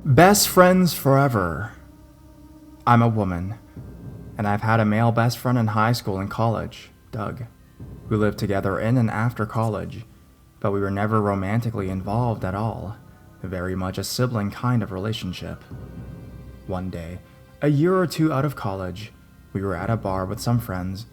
Best friends forever. I'm a woman, and I've had a male best friend in high school and college, Doug. We lived together in and after college, but we were never romantically involved at all. Very much a sibling kind of relationship. One day, a year or two out of college, we were at a bar with some friends,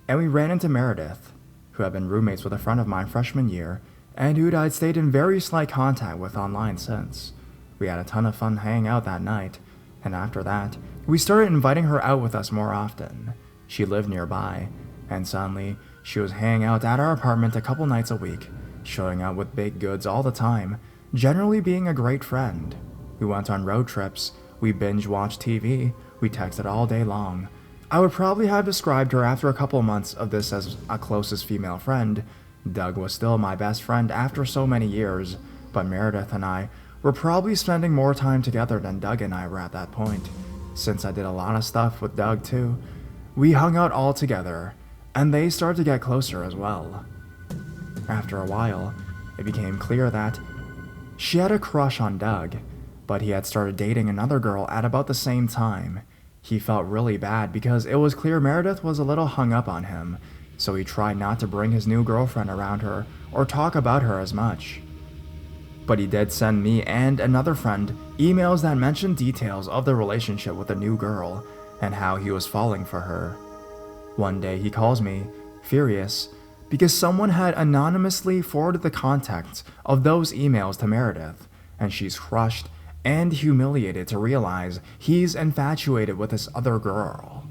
and we ran into Meredith, who had been roommates with a friend of mine freshman year, and who I'd stayed in very slight contact with online since. We had a ton of fun hanging out that night, and after that, we started inviting her out with us more often. She lived nearby, and suddenly, she was hanging out at our apartment a couple nights a week, showing up with baked goods all the time, generally being a great friend. We went on road trips, we binge-watched TV, we texted all day long. I would probably have described her after a couple months of this as a closest female friend. Doug was still my best friend after so many years, but Meredith and I were probably spending more time together than Doug and I were at that point. Since I did a lot of stuff with Doug too, we hung out all together, and they started to get closer as well. After a while, it became clear that she had a crush on Doug, but he had started dating another girl at about the same time. He felt really bad because it was clear Meredith was a little hung up on him, so he tried not to bring his new girlfriend around her or talk about her as much. But he did send me and another friend emails that mentioned details of the relationship with the new girl and how he was falling for her. One day he calls me, furious, because someone had anonymously forwarded the contents of those emails to Meredith, and she's crushed and humiliated to realize he's infatuated with this other girl.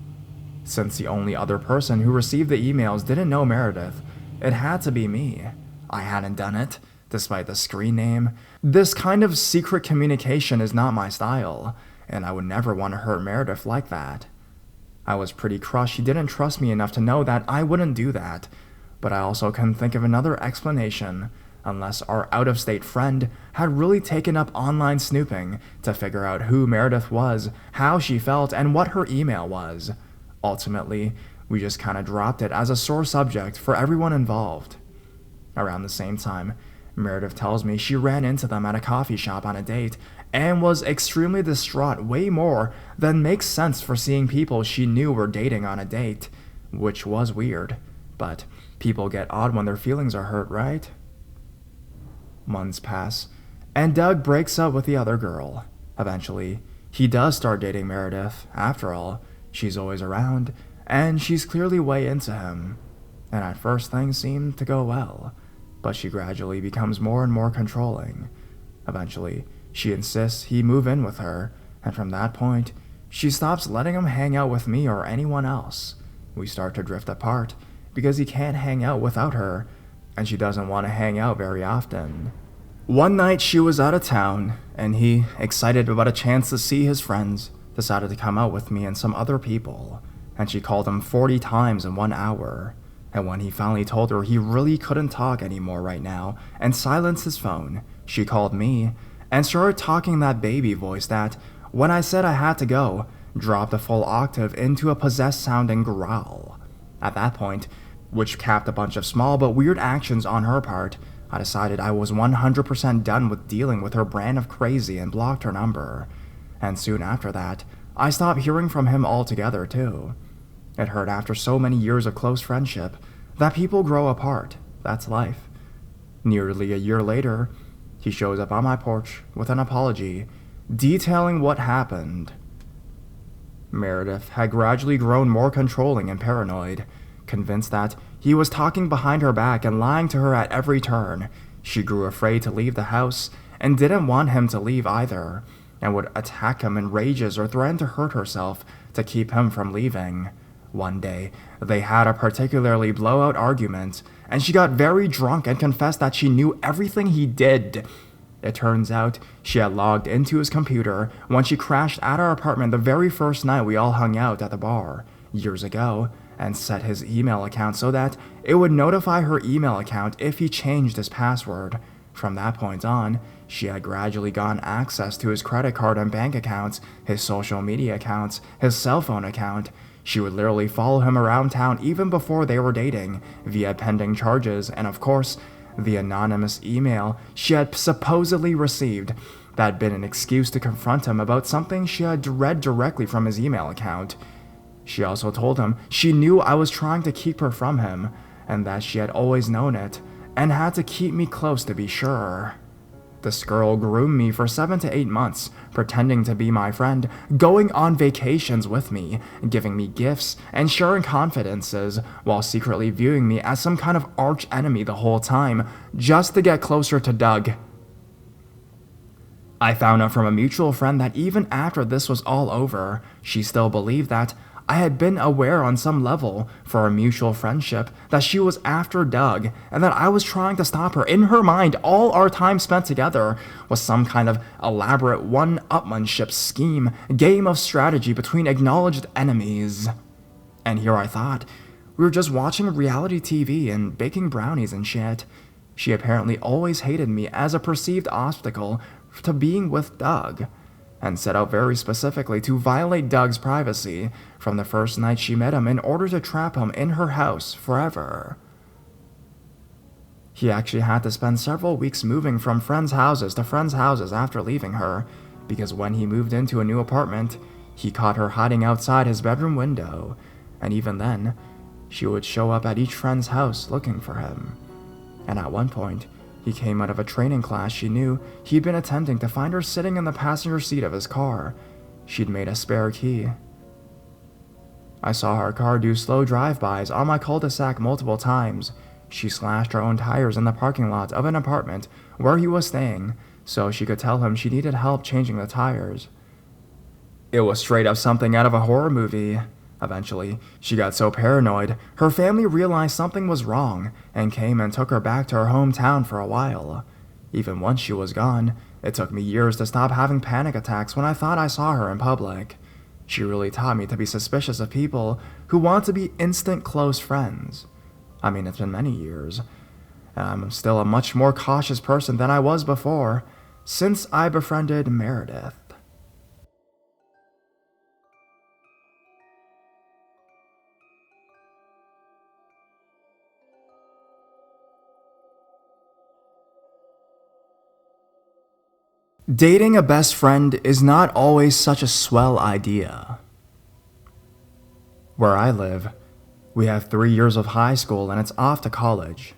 Since the only other person who received the emails didn't know Meredith, it had to be me. I hadn't done it, despite the screen name. This kind of secret communication is not my style, and I would never want to hurt Meredith like that. I was pretty crushed she didn't trust me enough to know that I wouldn't do that, but I also couldn't think of another explanation unless our out-of-state friend had really taken up online snooping to figure out who Meredith was, how she felt, and what her email was. Ultimately, we just kinda dropped it as a sore subject for everyone involved. Around the same time, Meredith tells me she ran into them at a coffee shop on a date and was extremely distraught, way more than makes sense for seeing people she knew were dating on a date, which was weird, but people get odd when their feelings are hurt, right? Months pass, and Doug breaks up with the other girl. Eventually, he does start dating Meredith. After all, she's always around, and she's clearly way into him. And at first things seem to go well, but she gradually becomes more and more controlling. Eventually, she insists he move in with her, and from that point, she stops letting him hang out with me or anyone else. We start to drift apart, because he can't hang out without her, and she doesn't want to hang out very often. One night she was out of town, and he, excited about a chance to see his friends, decided to come out with me and some other people, and she called him 40 times in 1 hour. And when he finally told her he really couldn't talk anymore right now and silenced his phone, she called me and started talking that baby voice that, when I said I had to go, dropped a full octave into a possessed-sounding growl. At that point, which capped a bunch of small but weird actions on her part, I decided I was 100% done with dealing with her brand of crazy and blocked her number. And soon after that, I stopped hearing from him altogether too. It hurt after so many years of close friendship that people grow apart. That's life. Nearly a year later, he shows up on my porch with an apology, detailing what happened. Meredith had gradually grown more controlling and paranoid. Convinced that he was talking behind her back and lying to her at every turn, she grew afraid to leave the house and didn't want him to leave either, and would attack him in rages or threaten to hurt herself to keep him from leaving. One day, they had a particularly blowout argument, and she got very drunk and confessed that she knew everything he did. It turns out she had logged into his computer when she crashed at our apartment the very first night we all hung out at the bar, years ago, and set his email account so that it would notify her email account if he changed his password. From that point on, she had gradually gotten access to his credit card and bank accounts, his social media accounts, his cell phone account. She would literally follow him around town even before they were dating, via pending charges, and of course, the anonymous email she had supposedly received that had been an excuse to confront him about something she had read directly from his email account. She also told him she knew I was trying to keep her from him, and that she had always known it, and had to keep me close to be sure. This girl groomed me for 7 to 8 months, pretending to be my friend, going on vacations with me, giving me gifts, and sharing confidences, while secretly viewing me as some kind of arch enemy the whole time, just to get closer to Doug. I found out from a mutual friend that even after this was all over, she still believed that I had been aware on some level, for a mutual friendship, that she was after Doug, and that I was trying to stop her. In her mind, all our time spent together was some kind of elaborate one-upmanship scheme, game of strategy between acknowledged enemies. And here I thought, we were just watching reality TV and baking brownies and shit. She apparently always hated me as a perceived obstacle to being with Doug, and set out very specifically to violate Doug's privacy from the first night she met him in order to trap him in her house forever. He actually had to spend several weeks moving from friends' houses to friends' houses after leaving her, because when he moved into a new apartment, he caught her hiding outside his bedroom window, and even then, she would show up at each friend's house looking for him. And at one point, he came out of a training class she knew he'd been attending to find her sitting in the passenger seat of his car. She'd made a spare key. I saw her car do slow drive-bys on my cul-de-sac multiple times. She slashed her own tires in the parking lot of an apartment where he was staying, so she could tell him she needed help changing the tires. It was straight up something out of a horror movie. Eventually, she got so paranoid, her family realized something was wrong and came and took her back to her hometown for a while. Even once she was gone, it took me years to stop having panic attacks when I thought I saw her in public. She really taught me to be suspicious of people who want to be instant close friends. I mean, it's been many years. I'm still a much more cautious person than I was before, since I befriended Meredith. Dating a best friend is not always such a swell idea. Where I live, we have 3 years of high school and it's off to college.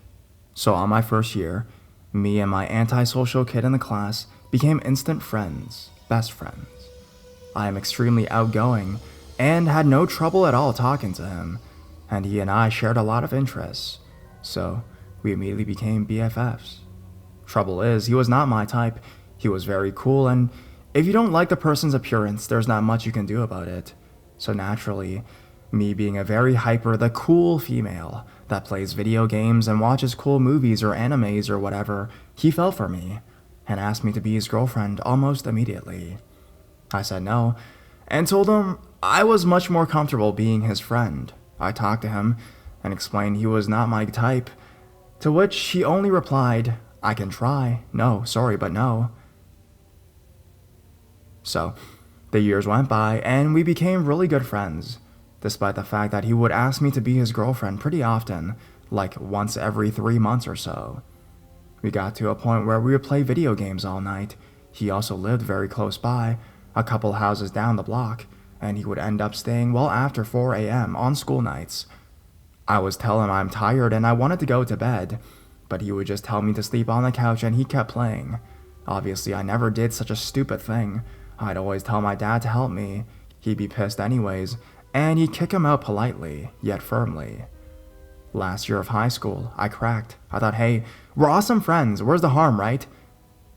So on my first year, me and my antisocial kid in the class became instant friends, best friends. I am extremely outgoing and had no trouble at all talking to him, and he and I shared a lot of interests, so we immediately became BFFs. Trouble is, he was not my type. He was very cool, and if you don't like the person's appearance, there's not much you can do about it. So naturally, me being a very hyper, the cool female that plays video games and watches cool movies or animes or whatever, he fell for me and asked me to be his girlfriend almost immediately. I said no, and told him I was much more comfortable being his friend. I talked to him and explained he was not my type, to which he only replied, "I can try. No, sorry, but no." So, the years went by, and we became really good friends, despite the fact that he would ask me to be his girlfriend pretty often, like once every 3 months or so. We got to a point where we would play video games all night. He also lived very close by, a couple houses down the block, and he would end up staying well after 4 a.m. on school nights. I was telling him I'm tired and I wanted to go to bed, but he would just tell me to sleep on the couch and he kept playing. Obviously, I never did such a stupid thing. I'd always tell my dad to help me. He'd be pissed anyways, and he'd kick him out politely, yet firmly. Last year of high school, I cracked. I thought, hey, we're awesome friends, where's the harm, right?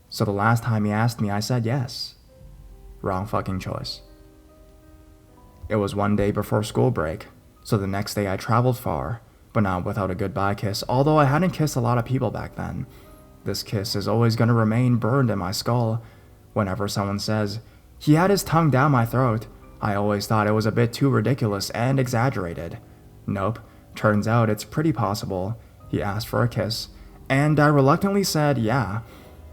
So the last time he asked me, I said yes. Wrong fucking choice. It was one day before school break, so the next day I traveled far, but not without a goodbye kiss, although I hadn't kissed a lot of people back then. This kiss is always going to remain burned in my skull. Whenever someone says, he had his tongue down my throat, I always thought it was a bit too ridiculous and exaggerated. Nope, turns out it's pretty possible. He asked for a kiss, and I reluctantly said yeah,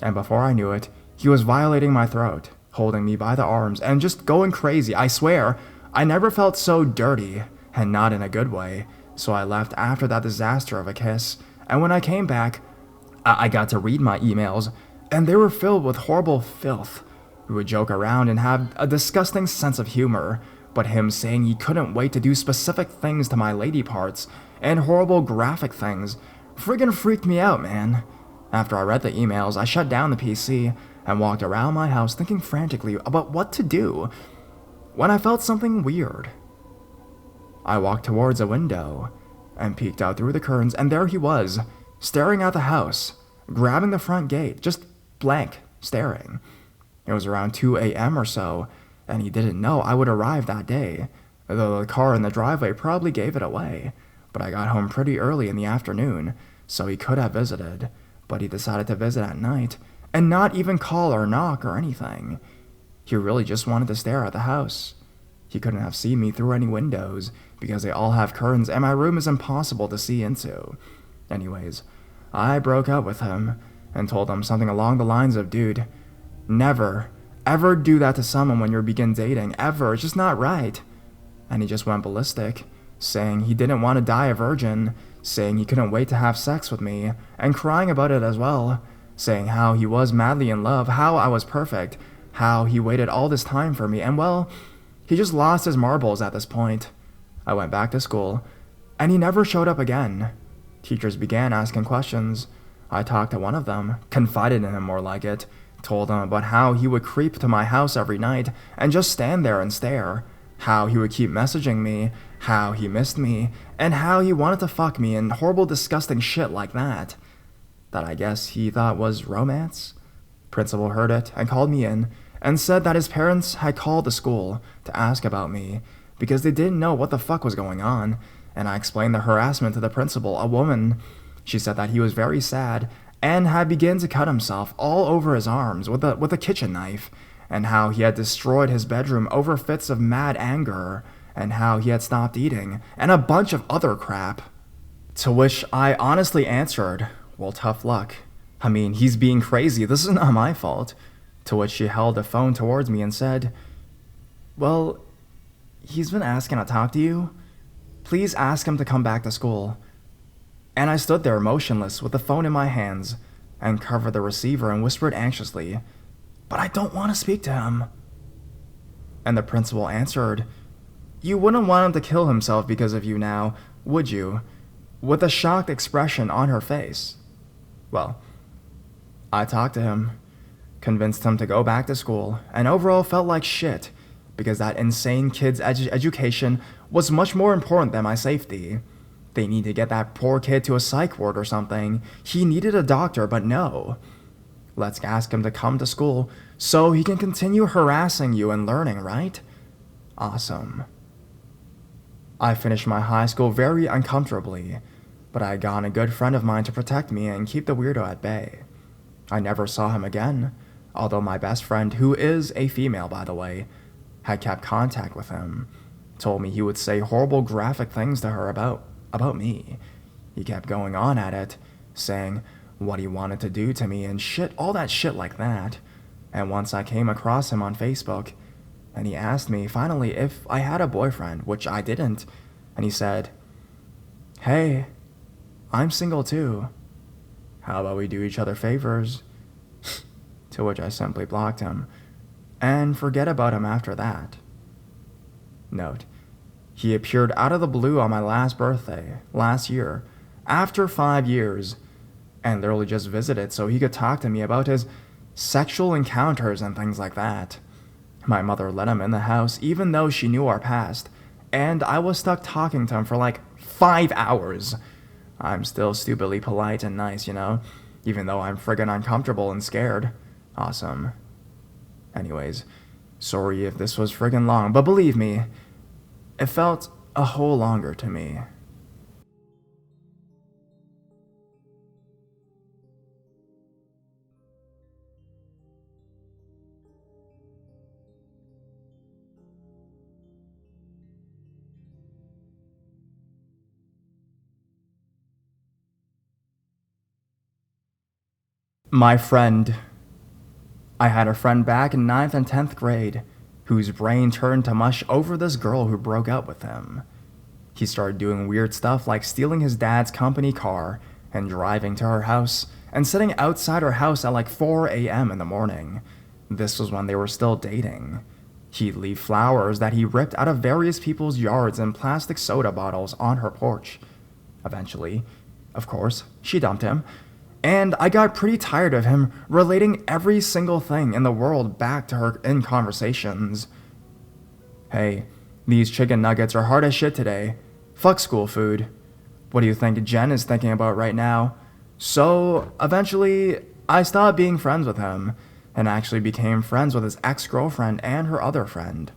and before I knew it, he was violating my throat, holding me by the arms, and just going crazy. I swear, I never felt so dirty, and not in a good way, so I left after that disaster of a kiss, and when I came back, I got to read my emails, and they were filled with horrible filth. We would joke around and have a disgusting sense of humor, but him saying he couldn't wait to do specific things to my lady parts and horrible graphic things friggin' freaked me out, man. After I read the emails, I shut down the PC and walked around my house thinking frantically about what to do when I felt something weird. I walked towards a window and peeked out through the curtains, and there he was, staring at the house, grabbing the front gate, just blank, staring. It was around 2 a.m. or so, and he didn't know I would arrive that day, though the car in the driveway probably gave it away. But I got home pretty early in the afternoon, so he could have visited, but he decided to visit at night, and not even call or knock or anything. He really just wanted to stare at the house. He couldn't have seen me through any windows, because they all have curtains and my room is impossible to see into. Anyways, I broke up with him, and told him something along the lines of, dude, never, ever do that to someone when you begin dating, ever, it's just not right. And he just went ballistic, saying he didn't want to die a virgin, saying he couldn't wait to have sex with me, and crying about it as well, saying how he was madly in love, how I was perfect, how he waited all this time for me, and well, he just lost his marbles at this point. I went back to school, and he never showed up again. Teachers began asking questions. I talked to one of them, confided in him more like it, told him about how he would creep to my house every night and just stand there and stare, how he would keep messaging me, how he missed me, and how he wanted to fuck me and horrible disgusting shit like that. That I guess he thought was romance? Principal heard it and called me in and said that his parents had called the school to ask about me because they didn't know what the fuck was going on, and I explained the harassment to the principal, a woman. She said that he was very sad and had begun to cut himself all over his arms with a kitchen knife, and how he had destroyed his bedroom over fits of mad anger, and how he had stopped eating, and a bunch of other crap. To which I honestly answered, well, tough luck. I mean, he's being crazy, this is not my fault. To which she held the phone towards me and said, well, he's been asking to talk to you. Please ask him to come back to school. And I stood there motionless with the phone in my hands and covered the receiver and whispered anxiously, but I don't want to speak to him. And the principal answered, you wouldn't want him to kill himself because of you now, would you? With a shocked expression on her face. Well, I talked to him, convinced him to go back to school, and overall felt like shit because that insane kid's education was much more important than my safety. They need to get that poor kid to a psych ward or something. He needed a doctor, but no. Let's ask him to come to school so he can continue harassing you and learning, right? Awesome. I finished my high school very uncomfortably, but I had gotten a good friend of mine to protect me and keep the weirdo at bay. I never saw him again, although my best friend, who is a female by the way, had kept contact with him, told me he would say horrible graphic things to her about me. He kept going on at it, saying what he wanted to do to me and shit, all that shit like that. And once I came across him on Facebook, and he asked me finally if I had a boyfriend, which I didn't, and he said, hey, I'm single too. How about we do each other favors? To which I simply blocked him, and forget about him after that. Note, he appeared out of the blue on my last birthday, last year, after 5 years, and literally just visited so he could talk to me about his sexual encounters and things like that. My mother let him in the house even though she knew our past, and I was stuck talking to him for like 5 hours. I'm still stupidly polite and nice, even though I'm friggin' uncomfortable and scared. Awesome. Anyways, sorry if this was friggin' long, but believe me, it felt a whole longer to me. My friend. I had a friend back in 9th and 10th grade whose brain turned to mush over this girl who broke up with him. He started doing weird stuff like stealing his dad's company car and driving to her house and sitting outside her house at like 4 a.m. in the morning. This was when they were still dating. He'd leave flowers that he ripped out of various people's yards and plastic soda bottles on her porch. Eventually, of course, she dumped him, and I got pretty tired of him relating every single thing in the world back to her in conversations. Hey, these chicken nuggets are hard as shit today. Fuck school food. What do you think Jen is thinking about right now? So, eventually, I stopped being friends with him, and actually became friends with his ex-girlfriend and her other friend.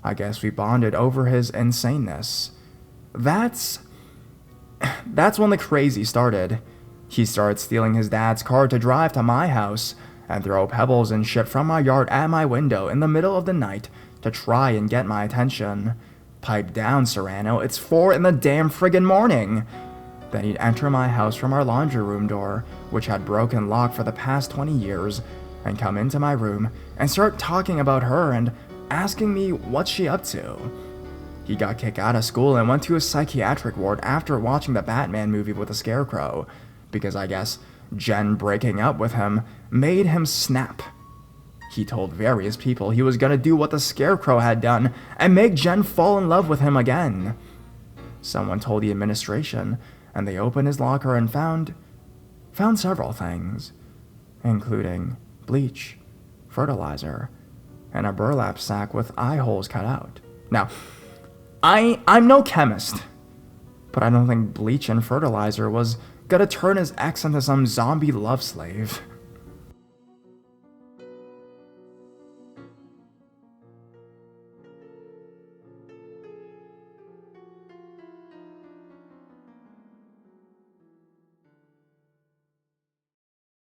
I guess we bonded over his insaneness. That's when the crazy started. He started stealing his dad's car to drive to my house and throw pebbles and shit from my yard at my window in the middle of the night to try and get my attention. Pipe down, Serrano, it's 4 in the damn friggin' morning. Then he'd enter my house from our laundry room door, which had broken lock for the past 20 years, and come into my room and start talking about her and asking me what's she up to. He got kicked out of school and went to a psychiatric ward after watching the Batman movie with the Scarecrow, because I guess Jen breaking up with him made him snap. He told various people he was gonna do what the Scarecrow had done and make Jen fall in love with him again. Someone told the administration, and they opened his locker and found several things, including bleach, fertilizer, and a burlap sack with eye holes cut out. Now, I'm no chemist, but I don't think bleach and fertilizer was gonna turn his ex into some zombie love slave.